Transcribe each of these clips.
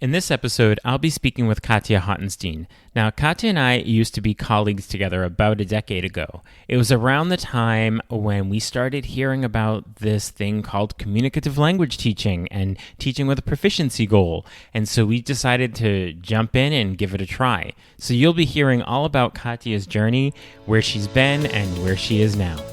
In this episode, I'll be speaking with Katya Hottenstein. Now, Katya and I used to be colleagues together about a decade ago. It was around the time when we started hearing about this thing called communicative language teaching and teaching with a proficiency goal. And so we decided to jump in and give it a try. So you'll be hearing all about Katya's journey, where she's been, and where she is now.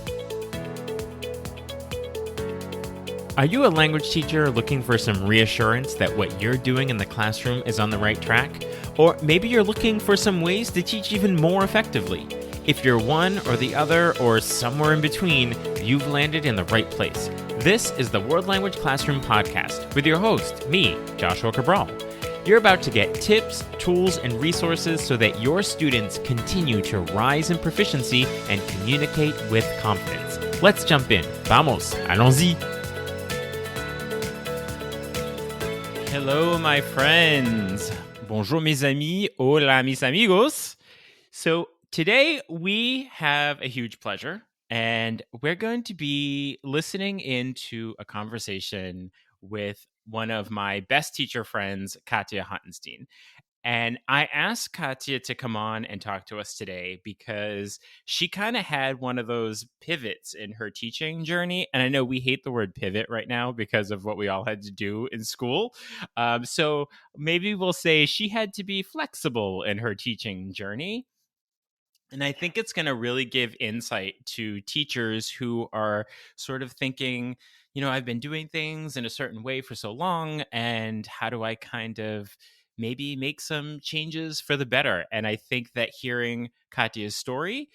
Are you a language teacher looking for some reassurance that what you're doing in the classroom is on the right track? Or maybe you're looking for some ways to teach even more effectively. If you're one or the other or somewhere in between, you've landed in the right place. This is the World Language Classroom Podcast with your host, me, Joshua Cabral. You're about to get tips, tools, and resources so that your students continue to rise in proficiency and communicate with confidence. Let's jump in. Vamos, allons-y. Hello, my friends. Bonjour, mes amis. Hola, mis amigos. So today we have a huge pleasure, and we're going to be listening into a conversation with one of my best teacher friends, Katya Hottenstein. And I asked Katya to come on and talk to us today because she kind of had one of those pivots in her teaching journey. And I know we hate the word pivot right now because of what we all had to do in school. So maybe we'll say she had to be flexible in her teaching journey. And I think it's going to really give insight to teachers who are sort of thinking, I've been doing things in a certain way for so long, and how do I kind of maybe make some changes for the better? And I think that hearing Katya's story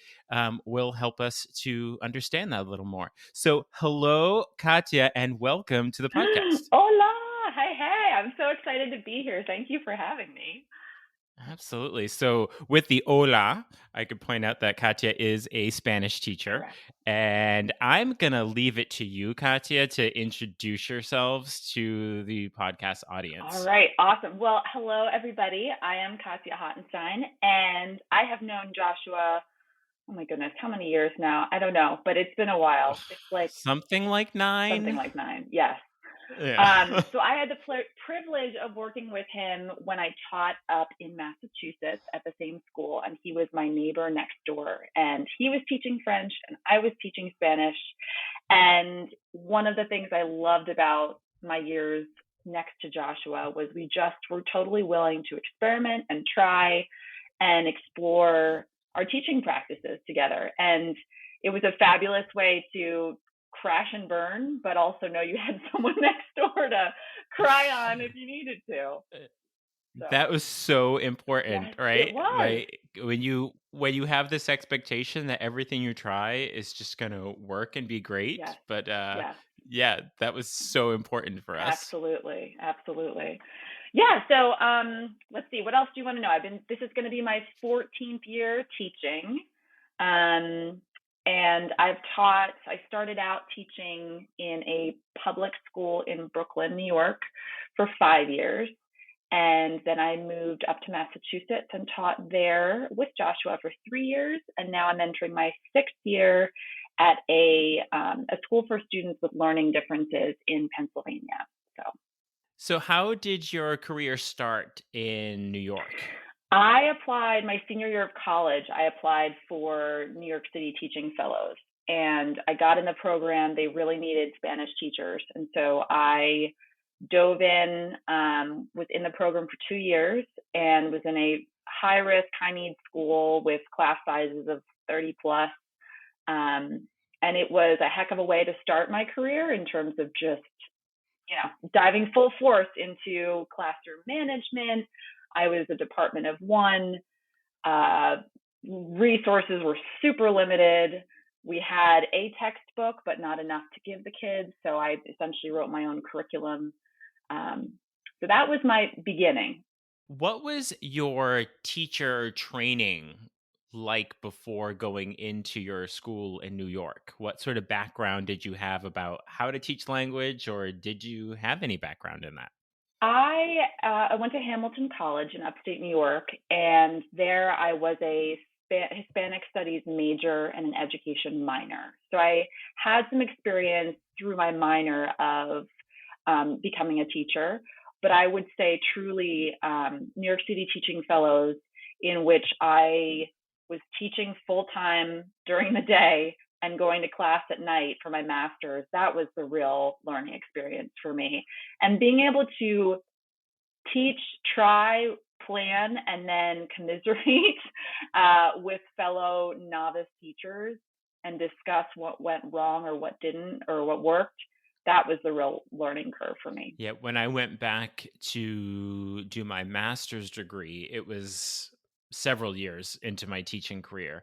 will help us to understand that a little more. So hello, Katya, and welcome to the podcast. Hola! Hey, I'm so excited to be here. Thank you for having me. Absolutely. So with the hola, I could point out that Katya is a Spanish teacher. Correct. And I'm going to leave it to you, Katya, to introduce yourselves to the podcast audience. All right, awesome. Well, hello, everybody. I am Katya Hottenstein, and I have known Joshua, oh my goodness, how many years now? I don't know, but it's been a while. It's like something like 9. Something like 9, yes. Yeah. So I had the privilege of working with him when I taught up in Massachusetts at the same school, and he was my neighbor next door. And he was teaching French, and I was teaching Spanish. And one of the things I loved about my years next to Joshua was we just were totally willing to experiment and try and explore our teaching practices together. And it was a fabulous way to crash and burn, but also know you had someone next door to cry on if you needed to. So, that was so important, yes, right? It was. Like when you have this expectation that everything you try is just going to work and be great, yes. but yes. Yeah, that was so important for us. Absolutely. Yeah. So let's see. What else do you want to know? This is going to be my 14th year teaching. And I started out teaching in a public school in Brooklyn, New York for 5 years. And then I moved up to Massachusetts and taught there with Joshua for 3 years. And now I'm entering my 6th year at a school for students with learning differences in Pennsylvania. So how did your career start in New York? I applied my senior year of college. I applied for New York City Teaching Fellows, and I got in the program. They really needed Spanish teachers, and so I dove in, was in the program for 2 years, and was in a high-risk, high-need school with class sizes of 30 plus. And it was a heck of a way to start my career in terms of just, diving full force into classroom management. I was a department of one. Resources were super limited. We had a textbook, but not enough to give the kids. So I essentially wrote my own curriculum. So that was my beginning. What was your teacher training like before going into your school in New York? What sort of background did you have about how to teach language, or did you have any background in that? I went to Hamilton College in upstate New York, and there I was a Hispanic studies major and an education minor. So I had some experience through my minor of becoming a teacher. but I would say truly New York City Teaching Fellows, in which I was teaching full time during the day and going to class at night for my master's. That was the real learning experience for me. And being able to teach, try, plan, and then commiserate with fellow novice teachers and discuss what went wrong or what didn't or what worked. That was the real learning curve for me. Yeah, when I went back to do my master's degree, it was several years into my teaching career.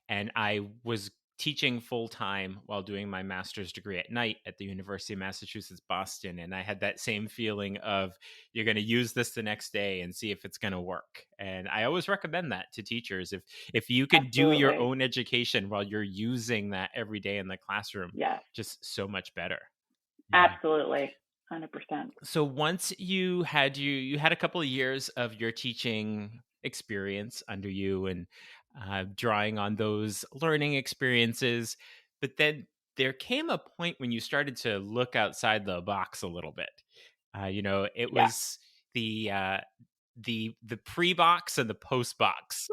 And I was teaching full time while doing my master's degree at night at the University of Massachusetts, Boston. And I had that same feeling of you're going to use this the next day and see if it's going to work. And I always recommend that to teachers. If you could do your Absolutely. own education while you're using that every day in the classroom, Yes, just so much better. Yeah. absolutely. 100%. So once you had a couple of years of your teaching experience under you and drawing on those learning experiences, but then there came a point when you started to look outside the box a little bit. It Yeah. was the the pre-box and the post-box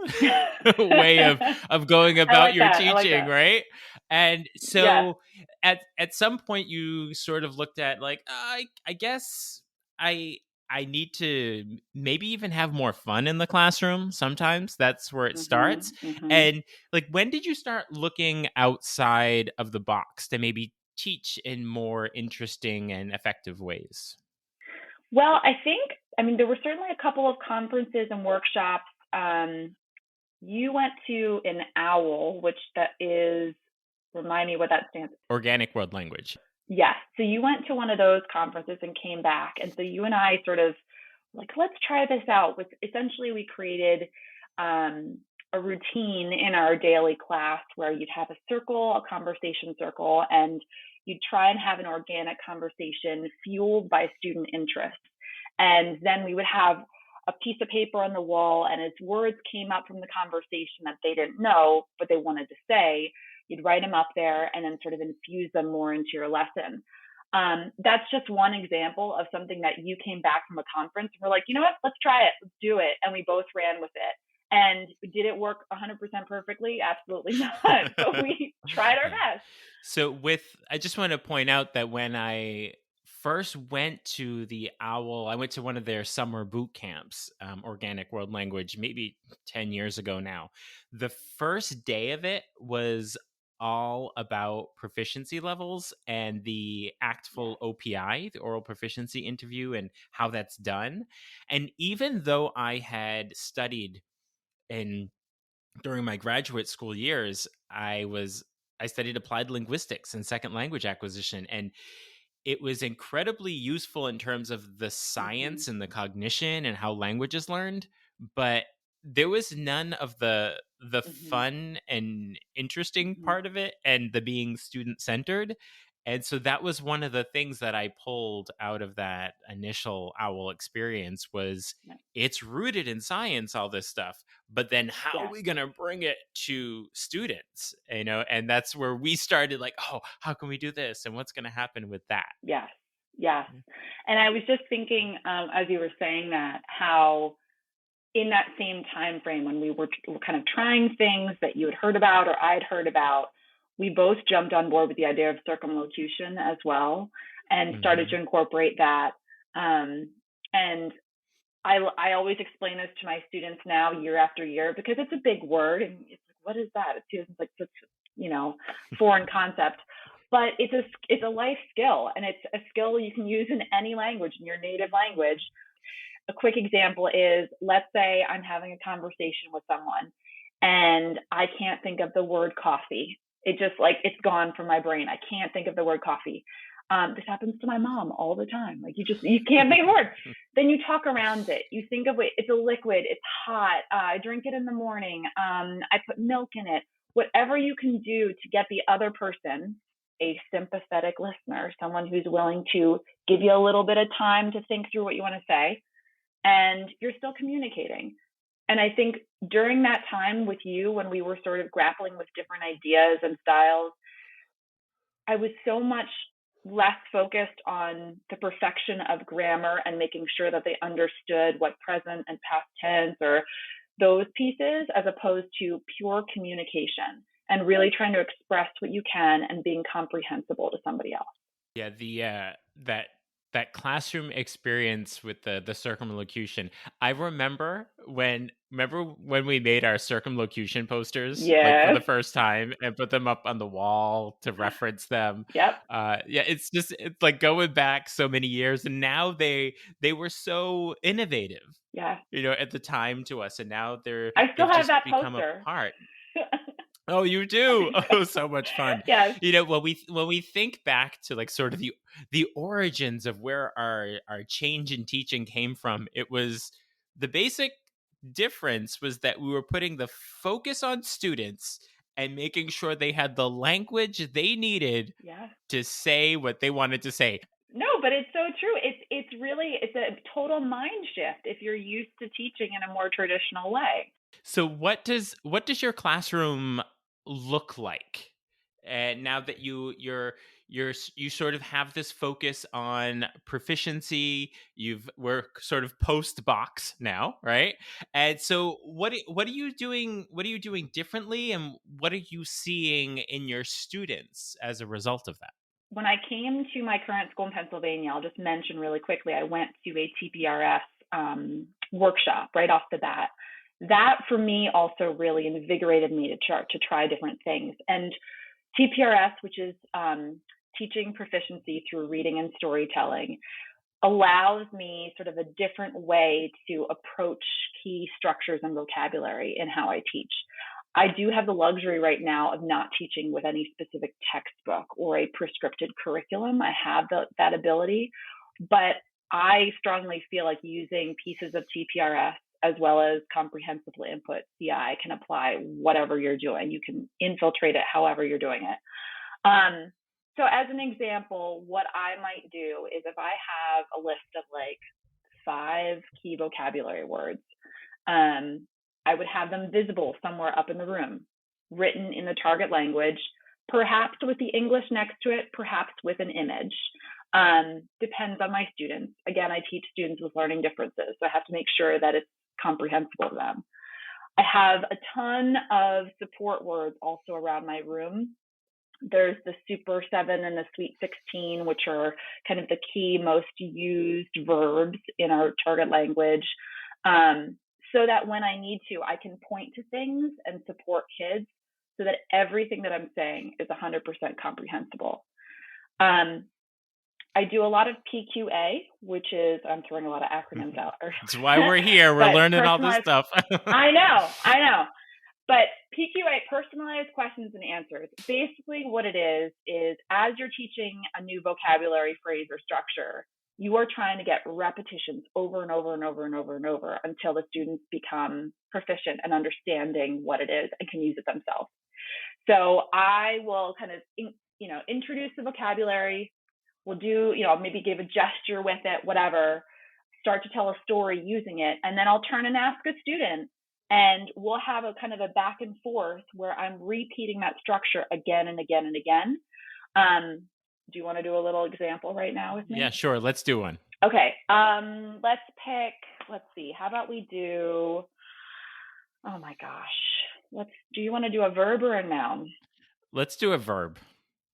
way of going I about like your that. I like teaching, that. right? And Yes. so at some point you sort of looked at like I guess I I need to maybe even have more fun in the classroom. Sometimes that's where it starts. Mhm. Mhm. And like when did you start looking outside of the box to maybe teach in more interesting and effective ways? Well, I mean, there were certainly a couple of conferences and workshops. You went to an OWL, which that is, remind me what that stands for. Organic world language. Yes. So you went to one of those conferences and came back. And so you and I sort of like, let's try this out. With essentially, we created um, a routine in our daily class where you'd have a circle, a conversation circle, and you'd try and have an organic conversation fueled by student interest. And then we would have a piece of paper on the wall, and as words came up from the conversation that they didn't know, but they wanted to say, you'd write them up there and then sort of infuse them more into your lesson. That's just one example of something that you came back from a conference and we're like, you know what, let's try it, let's do it. And we both ran with it. And did it work 100% perfectly? Absolutely not. But we tried our best. So I just want to point out that when I first went to the OWL, I went to one of their summer boot camps, Organic World Language, maybe 10 years ago now. The first day of it was all about proficiency levels and the ACTFL OPI, the oral proficiency interview, and how that's done. And even though I had studied in during my graduate school years, I studied applied linguistics and second language acquisition, and it was incredibly useful in terms of the Mm-hmm. science and the cognition and how language is learned, but there was none of the Mm-hmm. fun and interesting Mm-hmm. part of it and the being student centered. And so that was one of the things that I pulled out of that initial OWL experience was Yeah. it's rooted in science, all this stuff, but then how are Yes. we going to bring it to students, and that's where we started like, oh, how can we do this and what's going to happen with that? Yes. Yes. And I was just thinking, as you were saying that, how in that same time frame when we were kind of trying things that you had heard about or I'd heard about, we both jumped on board with the idea of circumlocution as well and started Mm-hmm. to incorporate that. And I always explain this to my students now year after year because it's a big word and it's like, what is that? It feels like such, foreign concept. But it's a life skill and it's a skill you can use in any language, in your native language. A quick example is, let's say I'm having a conversation with someone and I can't think of the word coffee. It just like it's gone from my brain. I can't think of the word coffee. This happens to my mom all the time. Like you can't think of words. Then you talk around it. You think of it. It's a liquid. It's hot. I drink it in the morning. I put milk in it. Whatever you can do to get the other person, a sympathetic listener, someone who's willing to give you a little bit of time to think through what you want to say, and you're still communicating. And I think during that time with you, when we were sort of grappling with different ideas and styles, I was so much less focused on the perfection of grammar and making sure that they understood what present and past tense or those pieces, as opposed to pure communication and really trying to express what you can and being comprehensible to somebody else. Yeah, the that classroom experience with the circumlocution. I remember when we made our circumlocution posters like for Yes. the first time and put them up on the wall to reference them. Yep. Yeah, it's like going back so many years, and now they were so innovative, Yeah. at the time to us, and now I still they've have just that become a poster. part. Oh, you do? Oh, so much fun. Yes. When we think back to like sort of the origins of where our change in teaching came from, it was the basic difference was that we were putting the focus on students and making sure they had the language they needed Yeah. to say what they wanted to say. No, but it's so true. It's a total mind shift if you're used to teaching in a more traditional way. So what does your classroom look like? And now that you sort of have this focus on proficiency, we're sort of post box now, right? And so what are you doing? What are you doing differently, and what are you seeing in your students as a result of that? When I came to my current school in Pennsylvania, I'll just mention really quickly, I went to a TPRS workshop right off the bat. That for me also really invigorated me to try different things. And TPRS, which is teaching proficiency through reading and storytelling, allows me sort of a different way to approach key structures and vocabulary in how I teach. I do have the luxury right now of not teaching with any specific textbook or a prescripted curriculum. I have that ability, but I strongly feel like using pieces of TPRS as well as comprehensible input CI can apply whatever you're doing. You can infiltrate it however you're doing it. So as an example, what I might do is if I have a list of like 5 key vocabulary words, I would have them visible somewhere up in the room, written in the target language, perhaps with the English next to it, perhaps with an image. Depends on my students. Again, I teach students with learning differences, so I have to make sure that it's comprehensible to them. I have a ton of support words also around my room. There's the Super 7 and the Sweet 16, which are kind of the key most used verbs in our target language. So that when I need to, I can point to things and support kids so that everything that I'm saying is 100% comprehensible. I do a lot of PQA, which is, I'm throwing a lot of acronyms out. That's why we're here. We're learning all this stuff. I know. But PQA, personalized questions and answers. Basically what it is as you're teaching a new vocabulary, phrase, or structure, you are trying to get repetitions over and over and over and over and over until the students become proficient and understanding what it is and can use it themselves. So I will kind of, introduce the vocabulary. We'll do, maybe give a gesture with it, whatever, start to tell a story using it. And then I'll turn and ask a student, and we'll have a kind of a back and forth where I'm repeating that structure again and again and again. Do you want to do a little example right now with me? Yeah, sure. Let's do one. Okay. Let's see. How about we do, oh my gosh. Do you want to do a verb or a noun? Let's do a verb.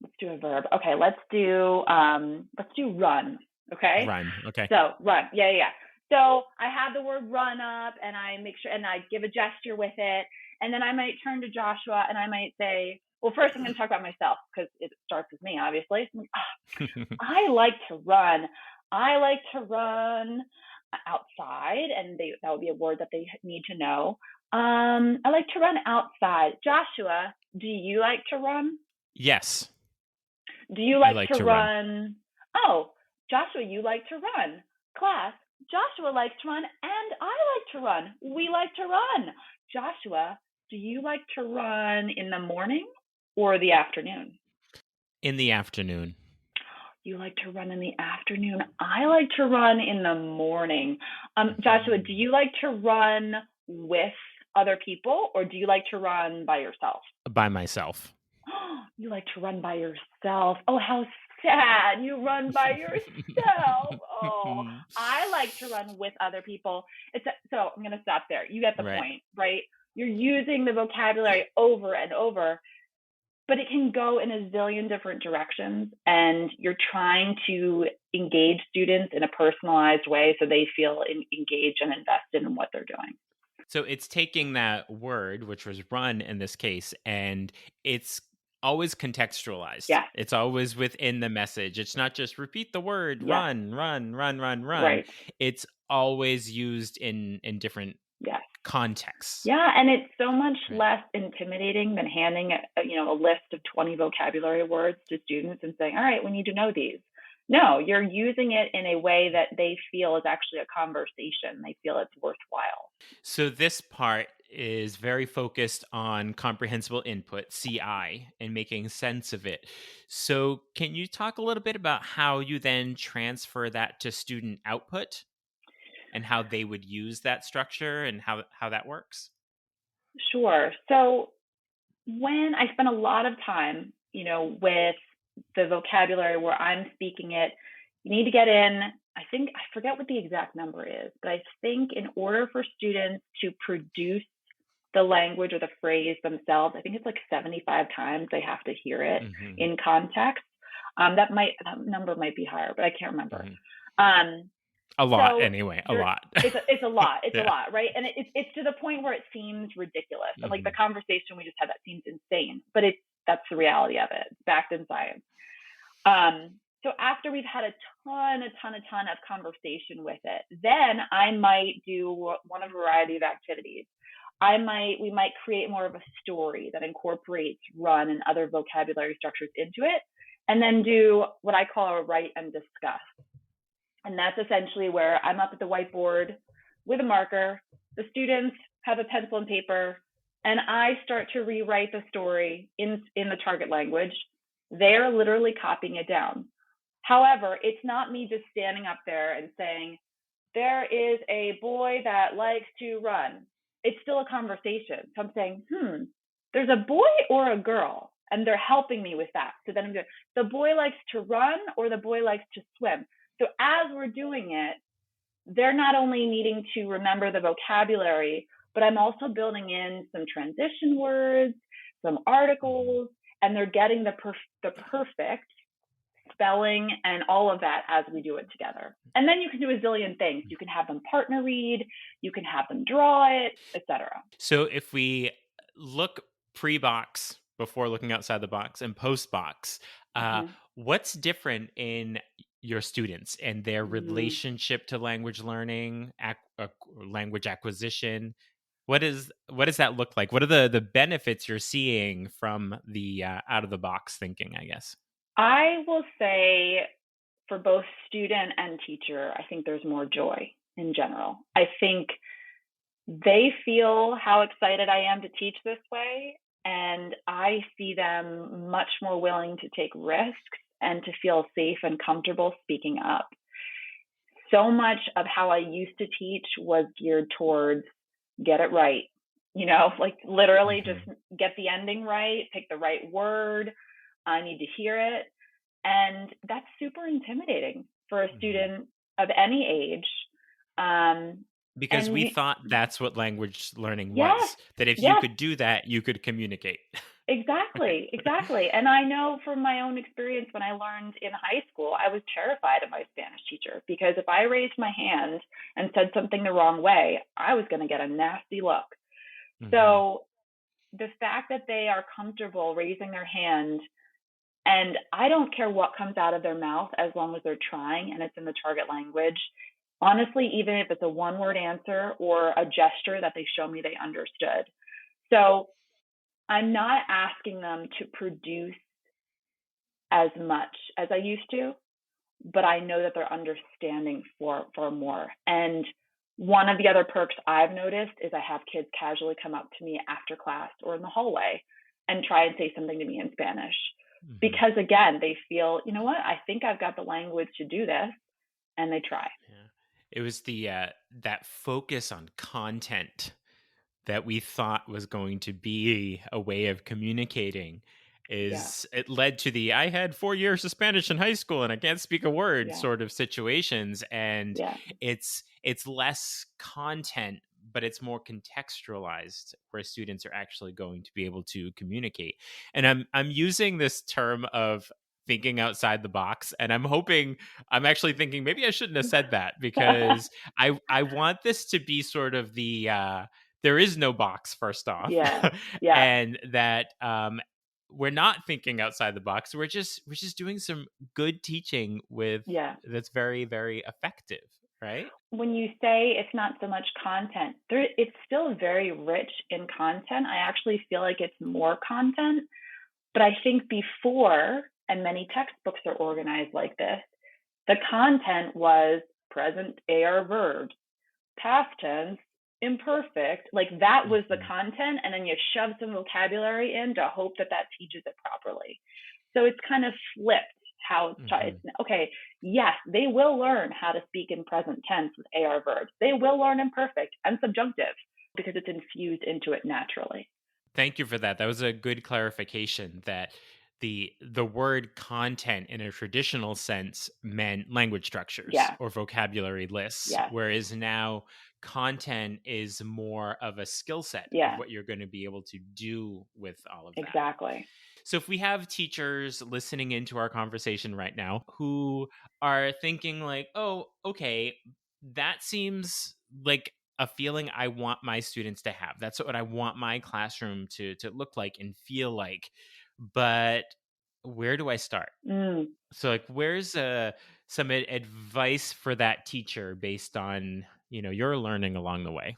Let's do a verb. Okay. Let's do run. Okay. Run. Okay. So run. Yeah. So I have the word run up and I make sure, and I give a gesture with it. And then I might turn to Joshua and I might say, well, first I'm going to talk about myself because it starts with me, obviously. I like to run. I like to run outside, and that would be a word that they need to know. I like to run outside. Joshua, do you like to run? Yes. Do you like to run? Oh, Joshua, you like to run. Class, Joshua likes to run, and I like to run. We like to run. Joshua, do you like to run in the morning or the afternoon? In the afternoon. You like to run in the afternoon. I like to run in the morning. Joshua, do you like to run with other people, or do you like to run by yourself? By myself. You like to run by yourself. Oh, how Dad, you run by yourself. Oh, I like to run with other people. So I'm going to stop there. You get the Right. point, right? You're using the vocabulary over and over, but it can go in a zillion different directions. And you're trying to engage students in a personalized way so they feel engaged and invested in what they're doing. So it's taking that word, which was run in this case, and it's always contextualized. Yes, It's always within the message. It's not just repeat the word, yes, run, run, run, run, run. right. It's always used in different Yes. contexts. Yeah, and it's so much Right. less intimidating than handing a list of 20 vocabulary words to students and saying, "All right, we need to know these." No, you're using it in a way that they feel is actually a conversation. They feel it's worthwhile. So this part is very focused on comprehensible input, CI, and making sense of it. So can you talk a little bit about how you then transfer that to student output and how they would use that structure and how that works? Sure. So when I spend a lot of time, with the vocabulary where I'm speaking it, you need to get in. I forget what the exact number is, but I think in order for students to produce the language or the phrase themselves, I think it's like 75 times they have to hear it Hmm. in context. That number might be higher, but I can't remember. Hmm. Um, A lot, so anyway, a you're lot. it's a lot. It's a Yeah. lot, right? And it's to the point where it seems ridiculous. And like the Hmm. conversation we just had, that seems insane, but that's the reality of it. It's backed in science. So after we've had a ton of conversation with it, then I might do one of a variety of activities. We might create more of a story that incorporates run and other vocabulary structures into it, and then do what I call a write and discuss. And that's essentially where I'm up at the whiteboard with a marker, the students have a pencil and paper, and I start to rewrite the story in the target language. They're literally copying it down. However, it's not me just standing up there and saying, there is a boy that likes to run. It's still a conversation. So I'm saying, there's a boy or a girl, and they're helping me with that. So then I'm going, the boy likes to run or the boy likes to swim. So as we're doing it, they're not only needing to remember the vocabulary, but I'm also building in some transition words, some Hmm. articles, and they're getting the perfect spelling and all of that as we do it together. And then you can do a zillion things. You can have them partner read, you can have them draw it, etc. So if we look pre-box before looking outside the box and post-box, uh, Mm-hmm. what's different in your students and their Mm. relationship to language learning, language acquisition? What does that look like? What are the benefits you're seeing from the out of the box thinking? I guess. I will say for both student and teacher, I think there's more joy in general. I think they feel how excited I am to teach this way, and I see them much more willing to take risks and to feel safe and comfortable speaking up. So much of how I used to teach was geared towards get it right. Like literally just Hmm. get the ending right, pick the right word. I need to hear it. And that's super intimidating for a Hmm. student of any age. Um, Because and we thought that's what language learning yes, was. That if you yes, could do that, you could communicate. Right. exactly, exactly. And I know from my own experience when I learned in high school, I was terrified of my Spanish teacher because if I raised my hand and said something the wrong way, I was going to get a nasty look. Hmm. So the fact that they are comfortable raising their hand, and I don't care what comes out of their mouth as long as they're trying and it's in the target language. Honestly, even if it's a one word answer or a gesture that they show me they understood. So I'm not asking them to produce as much as I used to, but I know that they're understanding for more. And one of the other perks I've noticed is I have kids casually come up to me after class or in the hallway and try and say something to me in Spanish. Hmm. Because again, they feel, you know what, I think I've got the language to do this, and they try. Yeah. It was the that focus on content that we thought was going to be a way of communicating. Yeah. is it led to the I had 4 years of Spanish in high school and I can't speak a word Yeah. sort of situations. And Yeah. it's less content, but it's more contextualized where students are actually going to be able to communicate. And I'm using this term of thinking outside the box, and I'm actually thinking maybe I shouldn't have said that, because I want this to be sort of the there is no box, first off. Yeah. Yeah. And that we're not thinking outside the box. We're just doing some good teaching with Yeah. that's very, very effective, right? When you say it's not so much content, it's still very rich in content. I actually feel like it's more content, but I think before, and many textbooks are organized like this, the content was present AR verbs, past tense, imperfect. Like that was the Mhm. content, and then you shove some vocabulary in to hope that that teaches it properly. So it's kind of flipped how it's taught. Mhm. Okay, yes, they will learn how to speak in present tense with AR verbs. They will learn imperfect and subjunctive because it's infused into it naturally. Thank you for that. That was a good clarification, that the word content in a traditional sense meant language structures Yeah, or vocabulary lists, yes, whereas now content is more of a skill set of yeah, what you're going to be able to do with all of that. exactly. So if we have teachers listening into our conversation right now who are thinking like, "Oh, okay, that seems like a feeling I want my students to have. That's what I want my classroom to look like and feel like." But where do I start? Mm. So like where's some advice for that teacher based on, your learning along the way?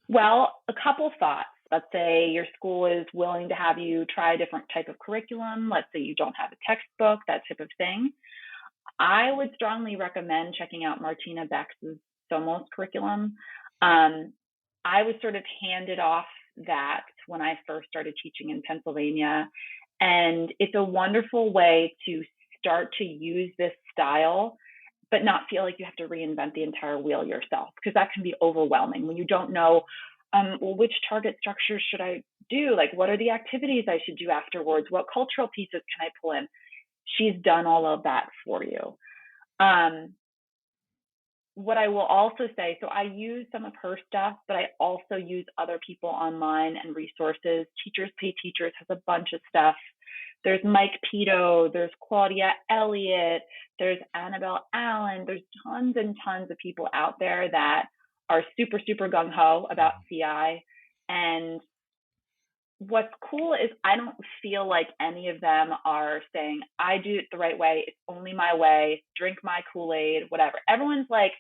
Well, a couple thoughts. Let's say your school is willing to have you try a different type of curriculum. Let's say you don't have a textbook, that type of thing. I would strongly recommend checking out Martina Beck's Somos curriculum. Um, I was sort of handed off that when I first started teaching in Pennsylvania. And it's a wonderful way to start to use this style, but not feel like you have to reinvent the entire wheel yourself, because that can be overwhelming when you don't know, well, which target structures should I do? Like, what are the activities I should do afterwards? What cultural pieces can I pull in? She's done all of that for you. Um, what I will also say, so I use some of her stuff, but I also use other people online and resources. Teachers Pay Teachers has a bunch of stuff. There's Mike Pito, there's Claudia Elliott, there's Annabelle Allen. There's tons and tons of people out there that are super, super gung ho about Mhm. CI. And what's cool is I don't feel like any of them are saying, I do it the right way. It's only my way. Drink my Kool-Aid, whatever. Everyone's like,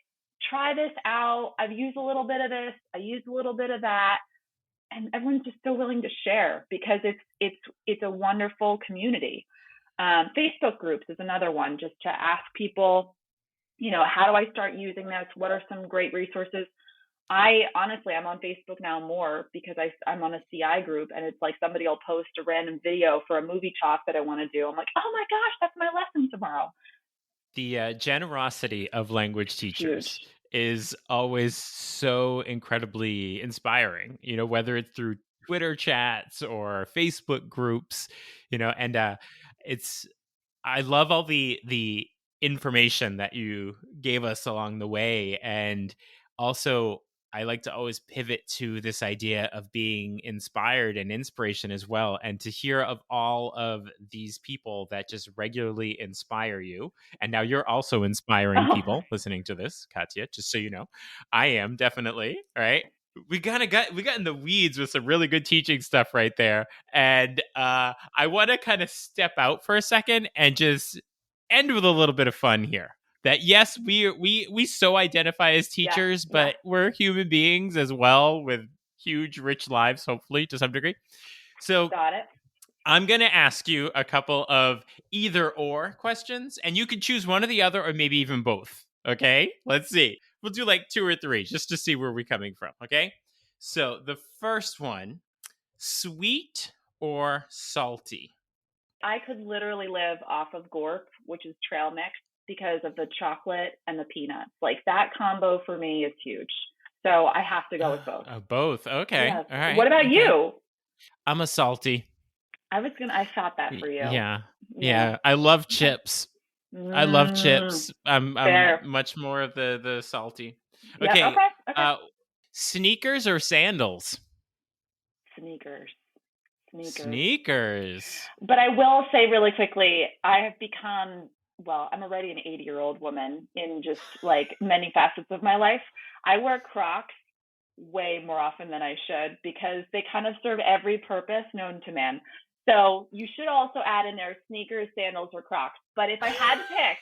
try this out. I've used a little bit of this. I used a little bit of that. And everyone's just so willing to share because it's a wonderful community. Facebook groups is another one, just to ask people, how do I start using this? What are some great resources? I honestly, I'm on Facebook now more because I'm on a CI group, and it's like somebody will post a random video for a movie talk that I want to do. I'm like, oh my gosh, that's my lesson tomorrow. The generosity of language Huge. teachers is always so incredibly inspiring, whether it's through Twitter chats or Facebook groups, and it's I love all the information that you gave us along the way. And also, I like to always pivot to this idea of being inspired and inspiration as well. And to hear of all of these people that just regularly inspire you. And now you're also inspiring Oh, people listening to this, Katya, just so you know. I am definitely, right? We got in the weeds with some really good teaching stuff right there. And I want to kind of step out for a second and just end with a little bit of fun here. That yes, we so identify as yeah, teachers, yeah, but we're human beings as well with huge, rich lives, hopefully to some degree. So got it. I'm going to ask you a couple of either or questions, and you can choose one or the other, or maybe even both. Okay, let's see. We'll do like two or three just to see where we're coming from. Okay, so the first one: sweet or salty? I could literally live off of Gorp, which is trail mix, because of the chocolate and the peanuts. Like that combo for me is huge. So I have to go with both. Both. Okay. Yes. All What right. about Okay. you? I'm a salty. I thought that for you. Yeah. I love chips. I love chips. I'm Fair. much more of the salty. Yeah. Okay. Okay. Sneakers or sandals? Sneakers. Sneakers. But I will say really quickly, I have become, well, I'm already an 80-year-old woman in just like many facets of my life. I wear Crocs way more often than I should because they kind of serve every purpose known to man. So you should also add in there sneakers, sandals, or Crocs. But if I had to pick,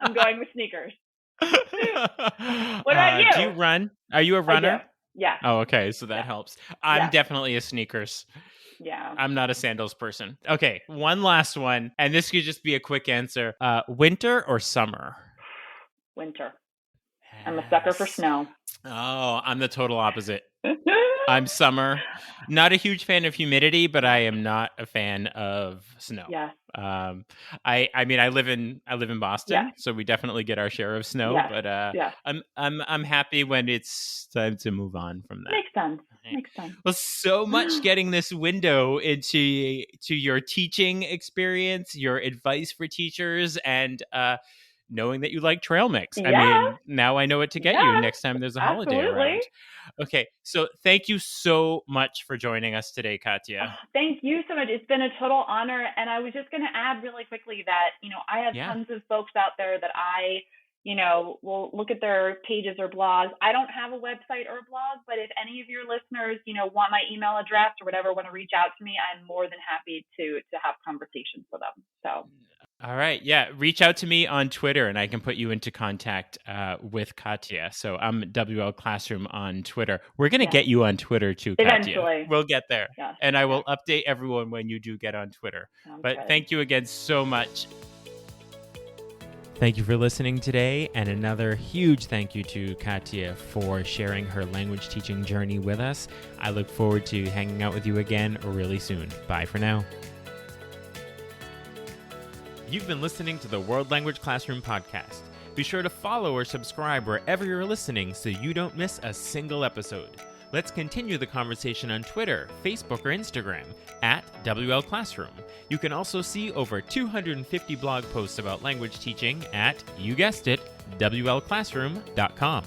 I'm going with sneakers. What about you? Do you run? Are you a runner? I do. Yeah. Oh, okay. So that helps. I'm Yeah. definitely a sneakers. Yeah. I'm not a sandals person. Okay. One last one. And this could just be a quick answer. Winter or summer? Winter. I'm a sucker for snow. Oh, I'm the total opposite. I'm summer. Not a huge fan of humidity, but I am not a fan of snow. Yeah. I mean, I live in Boston, so we definitely get our share of snow. Yeah. But I'm happy when it's time to move on from that. Makes sense. Right. Makes sense. Well, so much getting this window into your teaching experience, your advice for teachers, and knowing that you like trail mix. Yeah. I mean, now I know what to get you next time there's a holiday around. Okay, so thank you so much for joining us today, Katya. Thank you so much. It's been a total honor. And I was just going to add really quickly that, I have tons of folks out there that I, will look at their pages or blogs. I don't have a website or a blog, but if any of your listeners, want my email address or whatever, want to reach out to me, I'm more than happy to have conversations with them. So. All right. Yeah. Reach out to me on Twitter and I can put you into contact with Katya. So I'm WL Classroom on Twitter. We're going to get you on Twitter too, Katya. Eventually. We'll get there. Yes. And I will update everyone when you do get on Twitter. Thank you again so much. Thank you for listening today. And another huge thank you to Katya for sharing her language teaching journey with us. I look forward to hanging out with you again really soon. Bye for now. You've been listening to the World Language Classroom podcast. Be sure to follow or subscribe wherever you're listening so you don't miss a single episode. Let's continue the conversation on Twitter, Facebook, or Instagram at WL Classroom. You can also see over 250 blog posts about language teaching at, you guessed it, WLClassroom.com.